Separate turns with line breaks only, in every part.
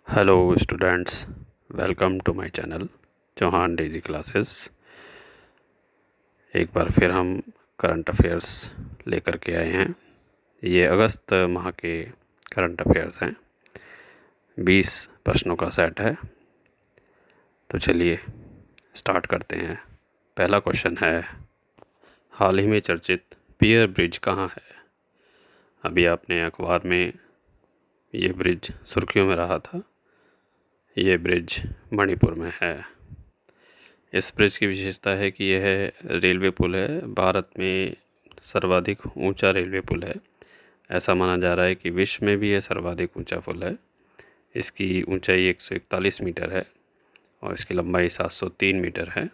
Hello students, welcome to my channel Chauhan Daisy classes. एक बार फिर हम करंट अफेयर्स लेकर के आए हैं। ये अगस्त माह के करंट अफेयर्स हैं। 20 प्रश्नों का सेट है। तो चलिए स्टार्ट करते हैं। पहला क्वेश्चन है, हाल ही में चर्चित पियर ब्रिज कहाँ है? अभी आपने अखबार में ये ब्रिज सुर्खियों में रहा था। ये ब्रिज मणिपुर में है। इस ब्रिज की विशेषता है कि यह रेलवे पुल है, भारत में सर्वाधिक ऊंचा रेलवे पुल है। ऐसा माना जा रहा है कि विश्व में भी यह सर्वाधिक ऊंचा पुल है। इसकी ऊंचाई 141 मीटर है और इसकी लंबाई 703 मीटर है।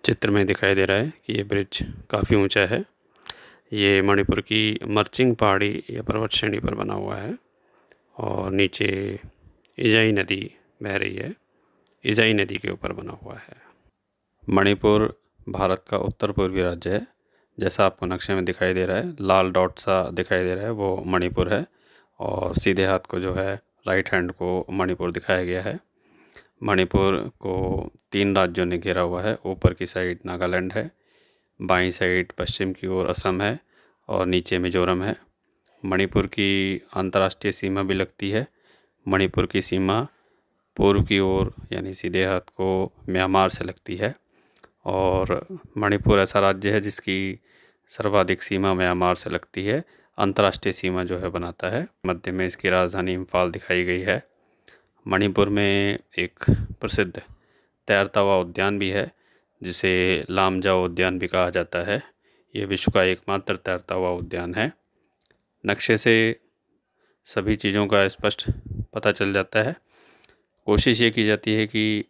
चित्र में दिखाई दे रहा है कि ये ब्रिज काफ़ी ऊंचा है। ये मणिपुर की मर्चिंग पहाड़ी या पर्वत श्रेणी पर बना हुआ है और नीचे इजाई नदी बह रही है। इजाई नदी के ऊपर बना हुआ है। मणिपुर भारत का उत्तर पूर्वी राज्य है। जैसा आपको नक्शे में दिखाई दे रहा है, लाल डॉट सा दिखाई दे रहा है, वो मणिपुर है। और सीधे हाथ को जो है, राइट हैंड को मणिपुर दिखाया गया है। मणिपुर को 3 राज्यों ने घेरा हुआ है। ऊपर की साइड नागालैंड है, बाईं साइड पश्चिम की ओर असम है और नीचे मिजोरम है। मणिपुर की अंतर्राष्ट्रीय सीमा भी लगती है। मणिपुर की सीमा पूर्व की ओर यानी सीधे हाथ को म्यांमार से लगती है और मणिपुर ऐसा राज्य है जिसकी सर्वाधिक सीमा म्यांमार से लगती है। अंतर्राष्ट्रीय सीमा जो है बनाता है। मध्य में इसकी राजधानी इम्फाल दिखाई गई है। मणिपुर में एक प्रसिद्ध तैरता हुआ उद्यान भी है जिसे लामजाओ उद्यान भी कहा जाता है। ये विश्व का एकमात्र तैरता हुआ उद्यान है। नक्शे से सभी चीज़ों का स्पष्ट पता चल जाता है। कोशिश ये की जाती है कि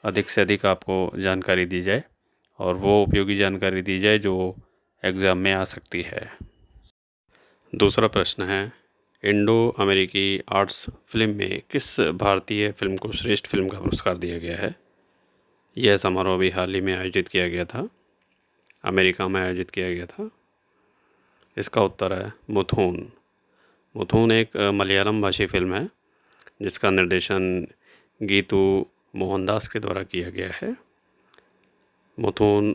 अधिक से अधिक आपको जानकारी दी जाए और वो उपयोगी जानकारी दी जाए जो एग्ज़ाम में आ सकती है। दूसरा प्रश्न है, इंडो अमेरिकी आर्ट्स फिल्म में किस भारतीय फिल्म को श्रेष्ठ फिल्म का पुरस्कार दिया गया है? यह समारोह भी हाल ही में आयोजित किया गया था, अमेरिका में आयोजित किया गया था। इसका उत्तर है मुथून। मुथून एक मलयालम भाषी फिल्म है जिसका निर्देशन गीतू मोहनदास के द्वारा किया गया है। मुथून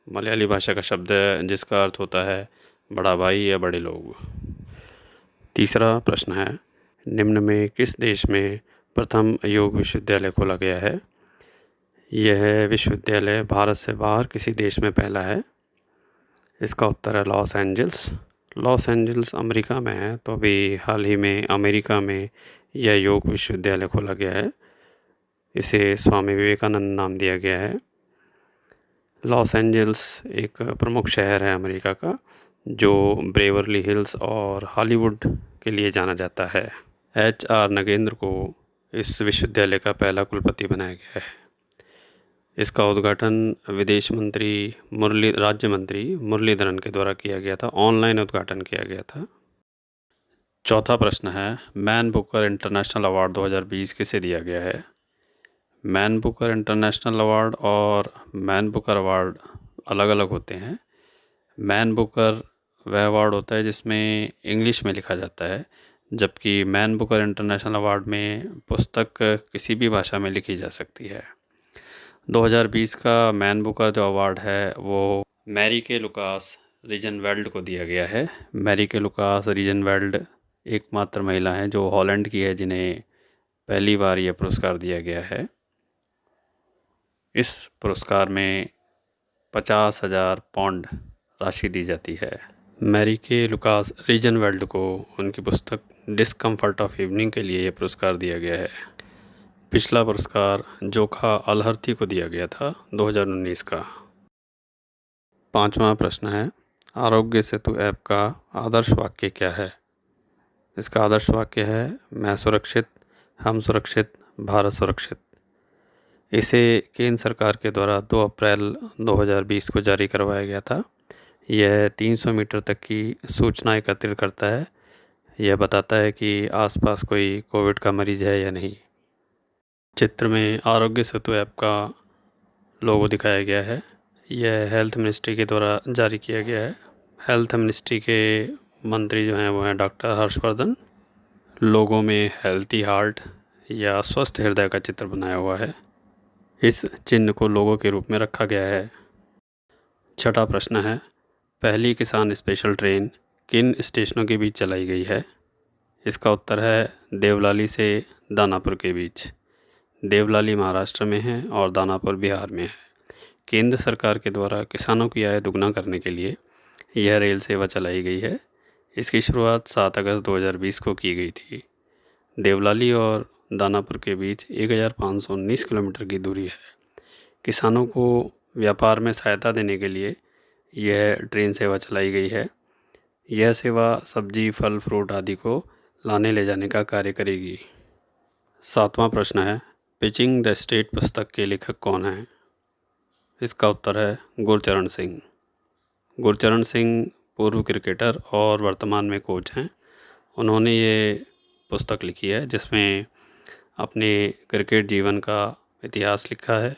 मलयाली भाषा का शब्द है जिसका अर्थ होता है बड़ा भाई या बड़े लोग। तीसरा प्रश्न है, निम्न में किस देश में प्रथम योग विश्वविद्यालय खोला गया है? यह विश्वविद्यालय भारत से बाहर किसी देश में पहला है। इसका उत्तर है Los Angeles. Los Angeles America में है, तो अभी हाल ही में अमेरिका में यह योग विश्वविद्यालय खोला गया है। इसे स्वामी विवेकानंद नाम दिया गया है। लॉस एंजल्स एक प्रमुख शहर है अमेरिका का जो ब्रेवरली हिल्स और हॉलीवुड के लिए जाना जाता है। HR नगेंद्र को इस विश्वविद्यालय का पहला कुलपति बनाया गया है। इसका उद्घाटन विदेश मंत्री राज्य मंत्री मुरलीधरन के द्वारा किया गया था। ऑनलाइन उद्घाटन किया गया था। चौथा प्रश्न है, मैन बुकर इंटरनेशनल अवार्ड 2020 किसे दिया गया है? मैन बुकर इंटरनेशनल अवार्ड और मैन बुकर अवार्ड अलग अलग होते हैं। मैन बुकर वह अवार्ड होता है जिसमें इंग्लिश में लिखा जाता है, जबकि मैन बुकर इंटरनेशनल अवार्ड में पुस्तक किसी भी भाषा में लिखी जा सकती है। 2020 का मैन बुकर जो अवार्ड है वो मैरीके लुकास रीजनवेल्ड को दिया गया है। मैरीके लुकास रीजनवेल्ड एकमात्र महिला हैं जो हॉलैंड की है जिन्हें पहली बार यह पुरस्कार दिया गया है। इस पुरस्कार में 50,000 पाउंड राशि दी जाती है। मैरीके लुकास रीजनवेल्ड को उनकी पुस्तक डिस्कम्फर्ट ऑफ इवनिंग के लिए यह पुरस्कार दिया गया है। पिछला पुरस्कार जोखा अलहर्थी को दिया गया था 2019 का। पांचवा प्रश्न है, आरोग्य सेतु ऐप का आदर्श वाक्य क्या है? इसका आदर्श वाक्य है, मैं सुरक्षित, हम सुरक्षित, भारत सुरक्षित। इसे केंद्र सरकार के द्वारा 2 अप्रैल 2020 को जारी करवाया गया था। यह 300 मीटर तक की सूचना एकत्रित करता है। यह बताता है कि आसपास कोई कोविड का मरीज़ है या नहीं। चित्र में आरोग्य सेतु ऐप का लोगो दिखाया गया है। यह हेल्थ मिनिस्ट्री के द्वारा जारी किया गया है। हेल्थ मिनिस्ट्री के मंत्री जो हैं वो हैं डॉक्टर हर्षवर्धन। लोगों में हेल्थी हार्ट या स्वस्थ हृदय का चित्र बनाया हुआ है। इस चिन्ह को लोगो के रूप में रखा गया है। छठा प्रश्न है, पहली किसान स्पेशल ट्रेन किन स्टेशनों के बीच चलाई गई है? इसका उत्तर है देवलाली से दानापुर के बीच। देवलाली महाराष्ट्र में है और दानापुर बिहार में है। केंद्र सरकार के द्वारा किसानों की आय दुगना करने के लिए यह रेल सेवा चलाई गई है। इसकी शुरुआत 7 अगस्त 2020 को की गई थी। देवलाली और दानापुर के बीच 1519 किलोमीटर की दूरी है। किसानों को व्यापार में सहायता देने के लिए यह ट्रेन सेवा चलाई गई है। यह सेवा सब्जी, फल, फ्रूट आदि को लाने ले जाने का कार्य करेगी। सातवां प्रश्न है, पिचिंग द स्टेट पुस्तक के लेखक कौन हैं? इसका उत्तर है गुरचरण सिंह। गुरचरण सिंह पूर्व क्रिकेटर और वर्तमान में कोच हैं। उन्होंने ये पुस्तक लिखी है जिसमें अपने क्रिकेट जीवन का इतिहास लिखा है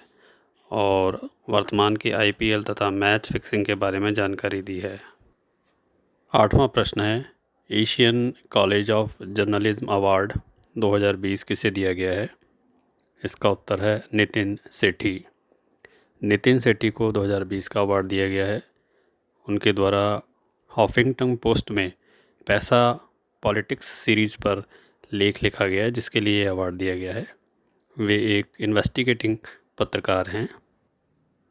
और वर्तमान की IPL तथा मैच फिक्सिंग के बारे में जानकारी दी है। आठवां प्रश्न है, Asian college of journalism award 2020 किसे दिया गया है? इसका उत्तर है नितिन सेठी। नितिन सेठी को 2020 का अवार्ड दिया गया है। उनके द्वारा हॉफिंगटन पोस्ट में पैसा पॉलिटिक्स सीरीज़ पर लेख लिखा गया है जिसके लिए ये अवार्ड दिया गया है। वे एक इन्वेस्टिगेटिंग पत्रकार हैं।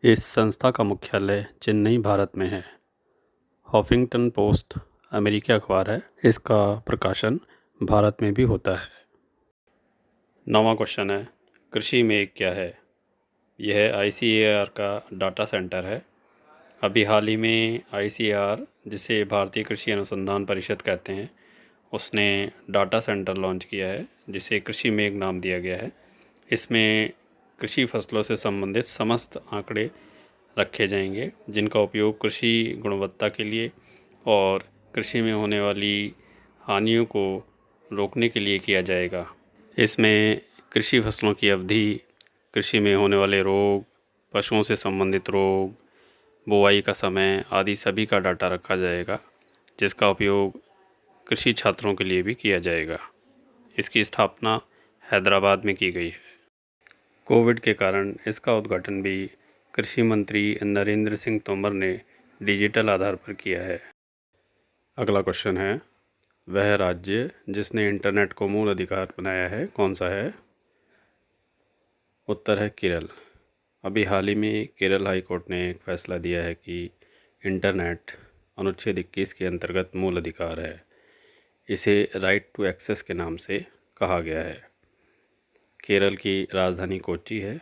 इस संस्था का मुख्यालय चेन्नई, भारत में है। हॉफिंगटन पोस्ट अमेरिकी अखबार है। इसका प्रकाशन भारत में भी होता है। 9वां क्वेश्चन है, कृषि मेघ क्या है? यह ICAR का डाटा सेंटर है। अभी हाल ही में ICAR, जिसे भारतीय कृषि अनुसंधान परिषद कहते हैं, उसने डाटा सेंटर लॉन्च किया है जिसे कृषि मेघ नाम दिया गया है। इसमें कृषि फसलों से संबंधित समस्त आंकड़े रखे जाएंगे जिनका उपयोग कृषि गुणवत्ता के लिए और कृषि में होने वाली हानियों को रोकने के लिए किया जाएगा। इसमें कृषि फसलों की अवधि, कृषि में होने वाले रोग, पशुओं से संबंधित रोग, बुआई का समय आदि सभी का डाटा रखा जाएगा जिसका उपयोग कृषि छात्रों के लिए भी किया जाएगा। इसकी स्थापना हैदराबाद में की गई है। कोविड के कारण इसका उद्घाटन भी कृषि मंत्री नरेंद्र सिंह तोमर ने डिजिटल आधार पर किया है। अगला क्वेश्चन है, वह राज्य जिसने इंटरनेट को मूल अधिकार बनाया है कौन सा है? उत्तर है केरल। अभी हाल ही में केरल हाई कोर्ट ने एक फ़ैसला दिया है कि इंटरनेट अनुच्छेद 21 के अंतर्गत मूल अधिकार है। इसे राइट टू एक्सेस के नाम से कहा गया है। केरल की राजधानी कोच्चि है।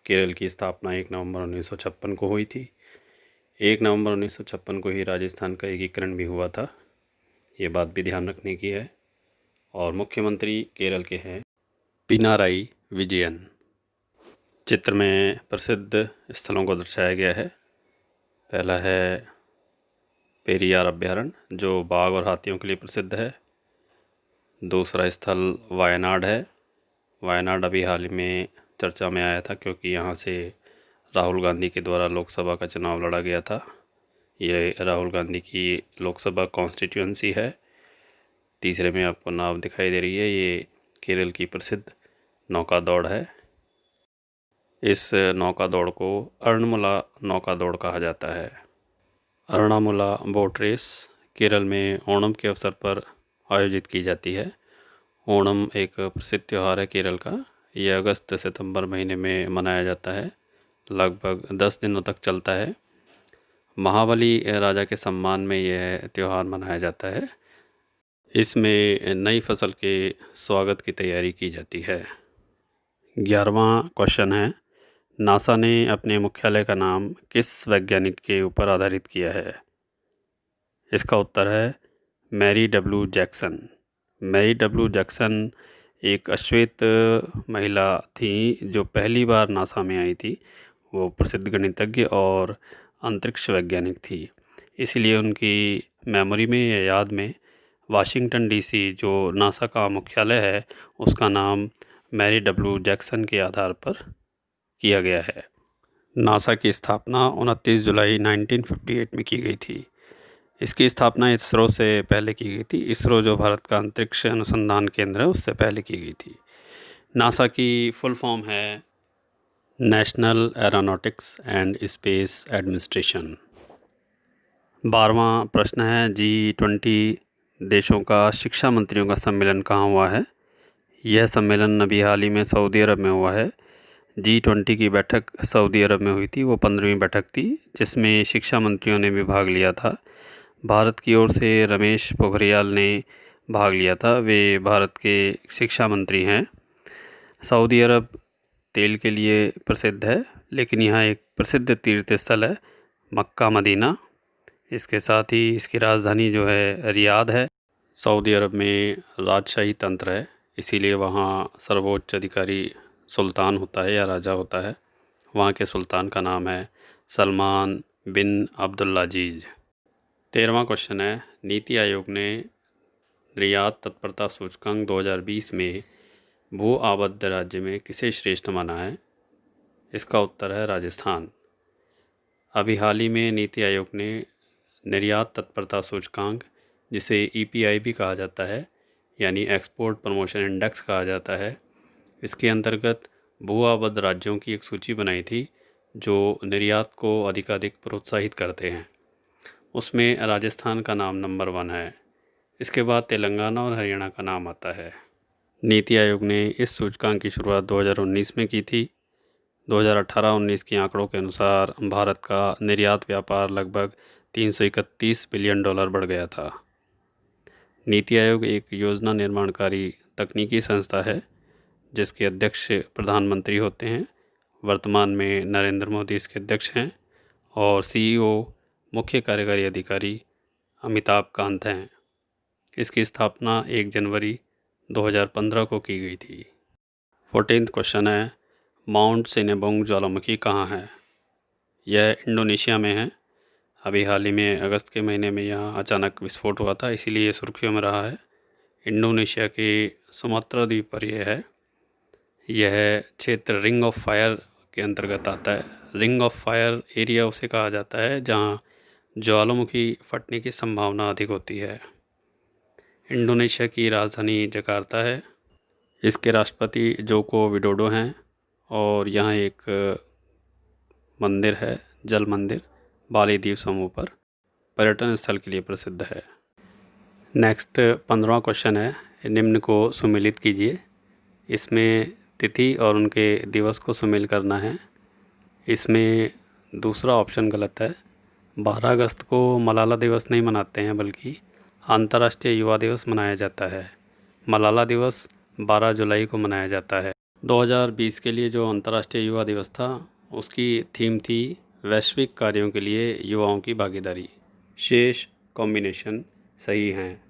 केरल की स्थापना 1 नवंबर 1956 को हुई थी। 1 नवंबर 1956 को ही राजस्थान का एकीकरण भी हुआ था। ये बात भी ध्यान रखने की है। और मुख्यमंत्री केरल के हैं पिनाराई विजयन। चित्र में प्रसिद्ध स्थलों को दर्शाया गया है। पहला है पेरियार अभ्यारण्य जो बाघ और हाथियों के लिए प्रसिद्ध है। दूसरा स्थल वायनाड है। वायनाड अभी हाल ही में चर्चा में आया था क्योंकि यहाँ से राहुल गांधी के द्वारा लोकसभा का चुनाव लड़ा गया था। ये राहुल गांधी की लोकसभा कॉन्स्टिट्यूएंसी है। तीसरे में आपको नाव दिखाई दे रही है, ये केरल की प्रसिद्ध नौका दौड़ है। इस नौका दौड़ को अर्णमुला नौका दौड़ कहा जाता है। अर्णामुला बोट रेस केरल में ओणम के अवसर पर आयोजित की जाती है। ओणम एक प्रसिद्ध त्यौहार है केरल का। यह अगस्त सितंबर महीने में मनाया जाता है। लगभग 10 दिनों तक चलता है। महाबली राजा के सम्मान में यह त्यौहार मनाया जाता है। इसमें नई फसल के स्वागत की तैयारी की जाती है। 11वां क्वेश्चन है, नासा ने अपने मुख्यालय का नाम किस वैज्ञानिक के ऊपर आधारित किया है? इसका उत्तर है Mary W Jackson. Mary W Jackson एक अश्वेत महिला थी जो पहली बार नासा में आई थी। वो प्रसिद्ध गणितज्ञ और अंतरिक्ष वैज्ञानिक थी। इसीलिए उनकी मेमोरी में या याद में वाशिंगटन DC जो नासा का मुख्यालय है उसका नाम मैरी डब्ल्यू जैक्सन के आधार पर किया गया है। नासा की स्थापना 29 जुलाई 1958 में की गई थी। इसकी स्थापना इसरो से पहले की गई थी। इसरो जो भारत का अंतरिक्ष अनुसंधान केंद्र है उससे पहले की गई थी। नासा की फुल फॉर्म है National Aeronautics and Space Administration. 12वां प्रश्न है G20 देशों का शिक्षा मंत्रियों का सम्मेलन कहाँ हुआ है? यह सम्मेलन अभी हाल ही में सऊदी अरब में हुआ है। G20 की बैठक सऊदी अरब में हुई थी। वो 15वीं बैठक थी जिसमें शिक्षा मंत्रियों ने भी भाग लिया था। भारत की ओर से रमेश पोखरियाल ने भाग लिया था। वे भारत के शिक्षा मंत्री हैं। सऊदी अरब तेल के लिए प्रसिद्ध है, लेकिन यहाँ एक प्रसिद्ध तीर्थ स्थल है मक्का मदीना। इसके साथ ही इसकी राजधानी जो है रियाद है। सऊदी अरब में राजशाही तंत्र है, इसीलिए वहाँ सर्वोच्च अधिकारी सुल्तान होता है या राजा होता है। वहाँ के सुल्तान का नाम है सलमान बिन अब्दुल्लाजीज। 13वां क्वेश्चन है नीति आयोग ने रियाद तत्परता सूचकांक 2020 में भू आबद्ध राज्य में किसे श्रेष्ठ माना है? इसका उत्तर है राजस्थान। अभी हाल ही में नीति आयोग ने निर्यात तत्परता सूचकांक, जिसे EPI भी कहा जाता है यानी एक्सपोर्ट प्रमोशन इंडेक्स कहा जाता है, इसके अंतर्गत भू आबद्ध राज्यों की एक सूची बनाई थी जो निर्यात को अधिकाधिक प्रोत्साहित करते हैं। उसमें राजस्थान का नाम नंबर 1 है। इसके बाद तेलंगाना और हरियाणा का नाम आता है। नीति आयोग ने इस सूचकांक की शुरुआत 2019 में की थी। 2018-19 के आंकड़ों के अनुसार भारत का निर्यात व्यापार लगभग 331 बिलियन डॉलर बढ़ गया था। नीति आयोग एक योजना निर्माणकारी तकनीकी संस्था है जिसके अध्यक्ष प्रधानमंत्री होते हैं। वर्तमान में नरेंद्र मोदी इसके अध्यक्ष हैं और CEO मुख्य कार्यकारी अधिकारी अमिताभ कांत हैं। इसकी स्थापना 1 जनवरी 2015 को की गई थी। 14th क्वेश्चन है माउंट सिनेबोंग ज्वालामुखी कहाँ है? यह इंडोनेशिया में है। अभी हाल ही में अगस्त के महीने में यहाँ अचानक विस्फोट हुआ था, इसीलिए ये सुर्खियों में रहा है। इंडोनेशिया के सुमात्रा द्वीप पर यह है। यह क्षेत्र रिंग ऑफ फायर के अंतर्गत आता है। रिंग ऑफ फायर एरिया उसे कहा जाता है जहाँ ज्वालामुखी फटने की संभावना अधिक होती है। इंडोनेशिया की राजधानी जकार्ता है। इसके राष्ट्रपति जोको विडोडो हैं और यहाँ एक मंदिर है, जल मंदिर, बाली द्वीप समूह पर पर्यटन स्थल के लिए प्रसिद्ध है। नेक्स्ट 15वां क्वेश्चन है निम्न को सुमेलित कीजिए। इसमें तिथि और उनके दिवस को सुमेल करना है। इसमें दूसरा ऑप्शन गलत है। 12 अगस्त को मलाला दिवस नहीं मनाते हैं बल्कि अंतर्राष्ट्रीय युवा दिवस मनाया जाता है। मलाला दिवस 12 जुलाई को मनाया जाता है। 2020 के लिए जो अंतर्राष्ट्रीय युवा दिवस था उसकी थीम थी वैश्विक कार्यों के लिए युवाओं की भागीदारी। शेष कॉम्बिनेशन सही हैं।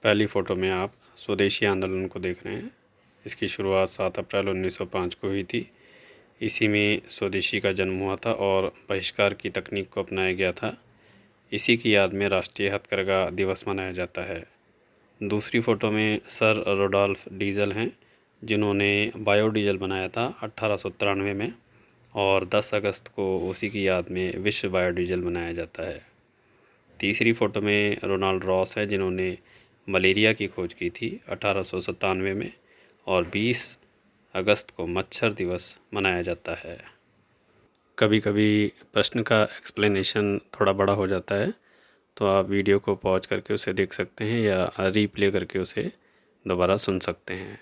पहली फ़ोटो में आप स्वदेशी आंदोलन को देख रहे हैं। इसकी शुरुआत 7 अप्रैल 1905 को हुई थी। इसी में स्वदेशी का जन्म हुआ था और बहिष्कार की तकनीक को अपनाया गया था। इसी की याद में राष्ट्रीय हथकरघा दिवस मनाया जाता है। दूसरी फ़ोटो में सर रोडोल्फ डीजल हैं जिन्होंने बायोडीजल बनाया था 1893 में और 10 अगस्त को उसी की याद में विश्व बायोडीजल मनाया जाता है। तीसरी फ़ोटो में रोनाल्ड रॉस है जिन्होंने मलेरिया की खोज की थी 1897 में और 20 अगस्त को मच्छर दिवस मनाया जाता है। कभी कभी प्रश्न का एक्सप्लेनेशन थोड़ा बड़ा हो जाता है तो आप वीडियो को पॉज करके उसे देख सकते हैं या रीप्ले करके उसे दोबारा सुन सकते हैं।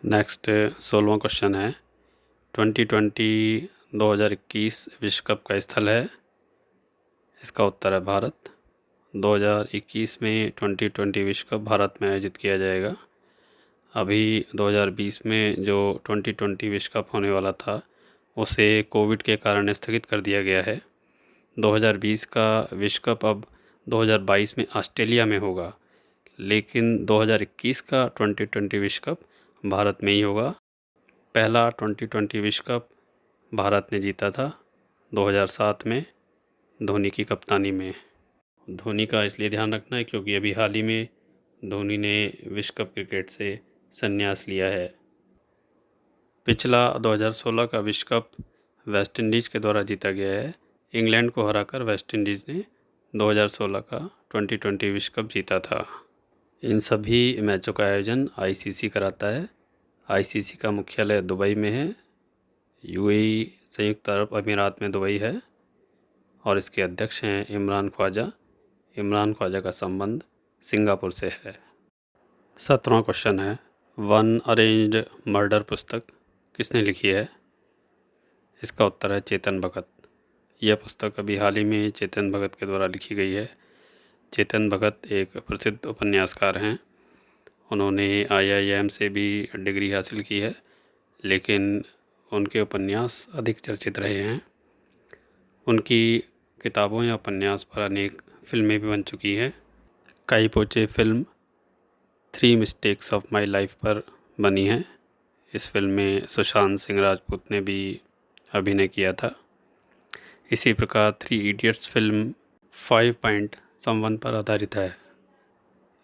नेक्स्ट 16वां क्वेश्चन है 2021 विश्व कप का स्थल है। इसका उत्तर है भारत। 2021 में 2020 विश्व कप भारत में आयोजित किया जाएगा। अभी 2020 में जो 2020 विश्व कप होने वाला था उसे कोविड के कारण स्थगित कर दिया गया है। 2020 का विश्व कप अब 2022 में ऑस्ट्रेलिया में होगा, लेकिन 2021 का 2020 विश्व कप भारत में ही होगा। पहला 2020 विश्व कप भारत ने जीता था 2007 में धोनी की कप्तानी में। धोनी का इसलिए ध्यान रखना है क्योंकि अभी हाल ही में धोनी ने विश्व कप क्रिकेट से संन्यास लिया है। पिछला 2016 का विश्व कप वेस्ट इंडीज़ के द्वारा जीता गया है। इंग्लैंड को हराकर वेस्ट इंडीज़ ने 2016 का T20 विश्व कप जीता था। इन सभी मैचों का आयोजन आईसीसी कराता है। आईसीसी का मुख्यालय दुबई में है। यूएई संयुक्त अरब अमीरात में दुबई है और इसके अध्यक्ष हैं इमरान ख्वाजा। इमरान ख्वाजा का संबंध सिंगापुर से है। 17वां क्वेश्चन है, वन अरेंज्ड मर्डर पुस्तक किसने लिखी है? इसका उत्तर है चेतन भगत। यह पुस्तक अभी हाल ही में चेतन भगत के द्वारा लिखी गई है। चेतन भगत एक प्रसिद्ध उपन्यासकार हैं। उन्होंने IIM से भी डिग्री हासिल की है, लेकिन उनके उपन्यास अधिक चर्चित रहे हैं। उनकी किताबों या उपन्यास पर अनेक फिल्में भी बन चुकी हैं। Kai Po Che film 3 mistakes of my life पर बनी है। इस फिल्म में सुशांत सिंह राजपूत ने भी अभिनय किया था। इसी प्रकार 3 इडियट्स फिल्म 5 पॉइंट समवन पर आधारित है।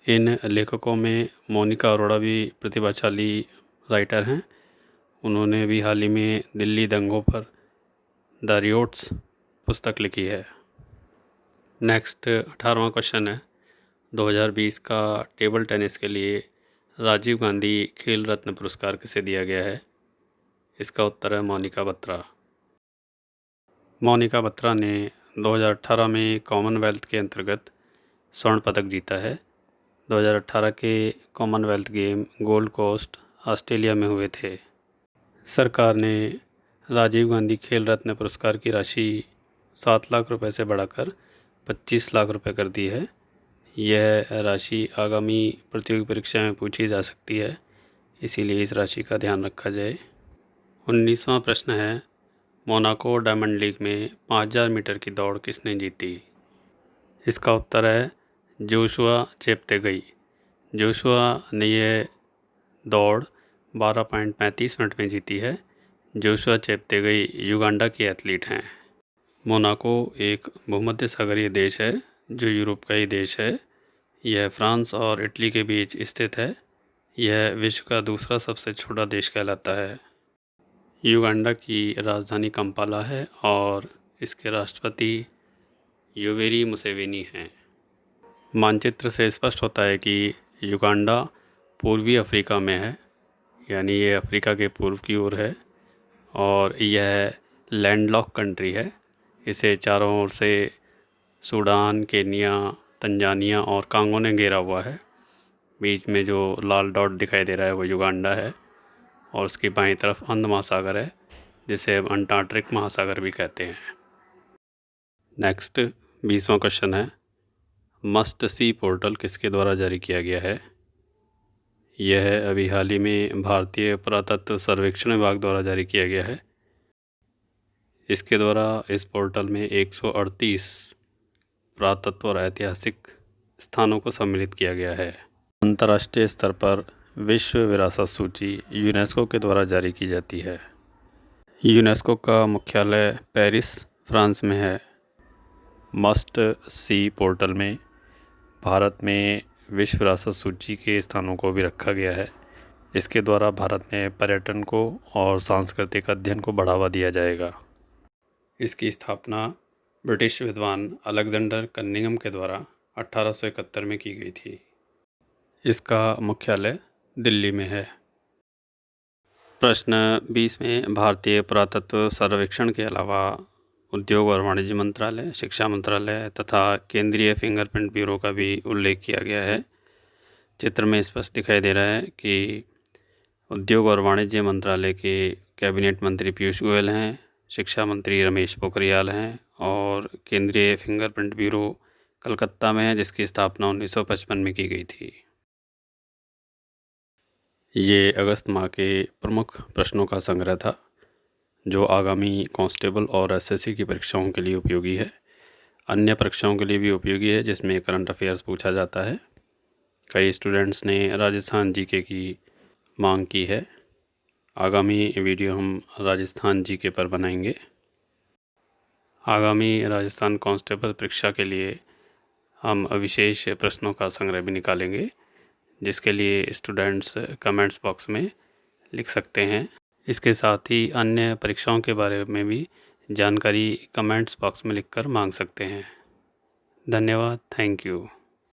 इन लेखकों में मोनिका अरोड़ा भी प्रतिभाशाली राइटर हैं। उन्होंने भी हाल ही में दिल्ली दंगों पर द रियोट्स पुस्तक लिखी है। नेक्स्ट 18वां क्वेश्चन है, 2020 का टेबल टेनिस के लिए राजीव गांधी खेल रत्न पुरस्कार किसे दिया गया है? इसका उत्तर है मोनिका बत्रा। मोनिका बत्रा ने 2018 में कॉमनवेल्थ के अंतर्गत स्वर्ण पदक जीता है। 2018 के Commonwealth Game Gold Coast Australia में हुए थे। सरकार ने राजीव गांधी खेल रत्न पुरस्कार की राशि 7 लाख रुपए से बढ़ाकर 25 लाख रुपए कर दी है। यह राशि आगामी प्रतियोगी परीक्षा में पूछी जा सकती है, इसीलिए इस राशि का ध्यान रखा जाए। 19वां प्रश्न है, मोनाको डायमंड लीग में 5000 मीटर की दौड़ किसने जीती? इसका उत्तर है जोशुआ चेप्तेगई। जोशुआ ने यह दौड़ 12.35 मिनट में जीती है। जोशुआ चेप्तेगई युगांडा के एथलीट हैं। मोनाको एक भूमध्य सागरीय देश है जो यूरोप का ही देश है। यह फ्रांस और इटली के बीच स्थित है। यह विश्व का दूसरा सबसे छोटा देश कहलाता है। युगांडा की राजधानी कंपाला है और इसके राष्ट्रपति योवेरी मुसेवेनी हैं। मानचित्र से स्पष्ट होता है कि युगांडा पूर्वी अफ्रीका में है, यानी ये अफ्रीका के पूर्व की ओर है और यह लैंडलॉक कंट्री है। इसे चारों ओर से सूडान, केनिया, तंजानिया और कांगो ने घेरा हुआ है। बीच में जो लाल डॉट दिखाई दे रहा है वो युगांडा है और उसकी बाईं तरफ अंध महासागर है, जिसे हम अंटार्कटिक महासागर भी कहते हैं। नेक्स्ट 20वां क्वेश्चन है, मस्ट सी पोर्टल किसके द्वारा जारी किया गया है? यह अभी हाल ही में भारतीय पुरातत्व सर्वेक्षण विभाग द्वारा जारी किया गया है। इसके द्वारा इस पोर्टल में 138 पुरातत्व और ऐतिहासिक स्थानों को सम्मिलित किया गया है। अंतर्राष्ट्रीय स्तर पर विश्व विरासत सूची यूनेस्को के द्वारा जारी की जाती है। यूनेस्को का मुख्यालय पेरिस, फ्रांस में है। मस्ट सी पोर्टल में भारत में विश्व विरासत सूची के स्थानों को भी रखा गया है। इसके द्वारा भारत में पर्यटन को और सांस्कृतिक अध्ययन को बढ़ावा दिया जाएगा। इसकी स्थापना ब्रिटिश विद्वान अलेक्जेंडर कनिंघम के द्वारा 1871 में की गई थी। इसका मुख्यालय दिल्ली में है। प्रश्न 20 में भारतीय पुरातत्व सर्वेक्षण के अलावा उद्योग और वाणिज्य मंत्रालय, शिक्षा मंत्रालय तथा केंद्रीय फिंगरप्रिंट ब्यूरो का भी उल्लेख किया गया है। चित्र में स्पष्ट दिखाई दे रहा है कि उद्योग और वाणिज्य मंत्रालय के कैबिनेट मंत्री पीयूष गोयल हैं, शिक्षा मंत्री रमेश पोखरियाल हैं और केंद्रीय फिंगरप्रिंट ब्यूरो कलकत्ता में है, जिसकी स्थापना 1955 में की गई थी। ये अगस्त माह के प्रमुख प्रश्नों का संग्रह था जो आगामी कांस्टेबल और एसएससी की परीक्षाओं के लिए उपयोगी है। अन्य परीक्षाओं के लिए भी उपयोगी है, जिसमें करंट अफेयर्स पूछा जाता है। कई स्टूडेंट्स ने राजस्थान जीके की मांग की है। आगामी वीडियो हम राजस्थान जीके पर बनाएंगे। आगामी राजस्थान कांस्टेबल परीक्षा के लिए हम विशेष प्रश्नों का संग्रह भी निकालेंगे, जिसके लिए स्टूडेंट्स कमेंट्स बॉक्स में लिख सकते हैं। इसके साथ ही अन्य परीक्षाओं के बारे में भी जानकारी कमेंट्स बॉक्स में लिखकर मांग सकते हैं। धन्यवाद, थैंक यू।